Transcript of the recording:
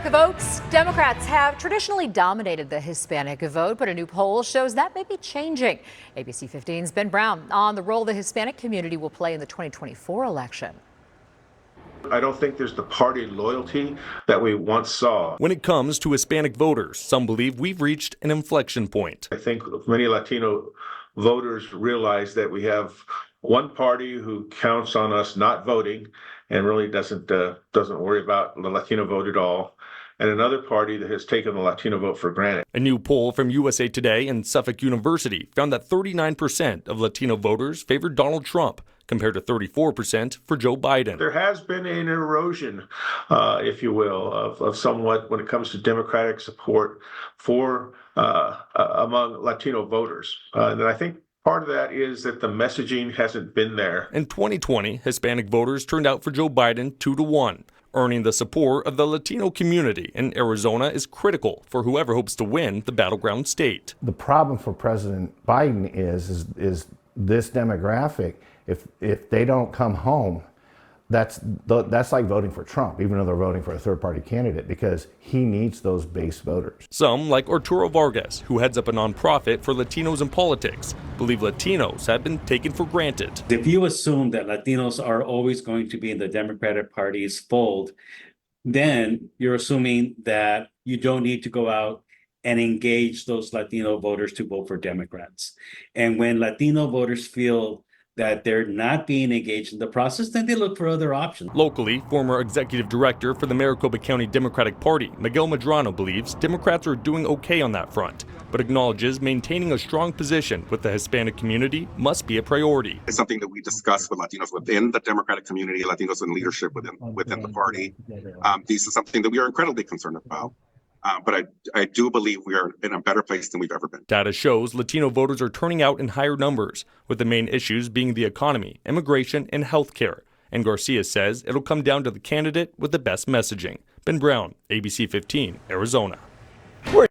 neck of Oaks, Democrats have traditionally dominated the Hispanic vote, but a new poll shows that may be changing. ABC 15's Ben Brown on the role the Hispanic community will play in the 2024 election. I don't think there's the party loyalty that we once saw. When it comes to Hispanic voters, some believe we've reached an inflection point. I think many Latino voters realize that we have one party who counts on us not voting and really doesn't worry about the Latino vote at all, and another party that has taken the Latino vote for granted. A new poll from USA Today and Suffolk University found that 39% of Latino voters favored Donald Trump, compared to 34% for Joe Biden. There has been an erosion, if you will, of somewhat when it comes to Democratic support for among Latino voters. And I think part of that is that the messaging hasn't been there. In 2020, Hispanic voters turned out for Joe Biden 2-1. Earning the support of the Latino community in Arizona is critical for whoever hopes to win the battleground state. The problem for President Biden is this demographic. If they don't come home, that's like voting for Trump, even though they're voting for a third-party candidate, because he needs those base voters. Some, like Arturo Vargas, who heads up a nonprofit for Latinos in politics, believe Latinos have been taken for granted. If you assume that Latinos are always going to be in the Democratic Party's fold, then you're assuming that you don't need to go out and engage those Latino voters to vote for Democrats. And when Latino voters feel that they're not being engaged in the process, then they look for other options. Locally, former executive director for the Maricopa County Democratic Party, Miguel Medrano, believes Democrats are doing okay on that front, but acknowledges maintaining a strong position with the Hispanic community must be a priority. It's something that we discuss with Latinos within the Democratic community, Latinos in leadership within the party. This is something that we are incredibly concerned about. But I do believe we are in a better place than we've ever been. Data shows Latino voters are turning out in higher numbers, with the main issues being the economy, immigration, and health care. And Garcia says it'll come down to the candidate with the best messaging. Ben Brown, ABC 15, Arizona.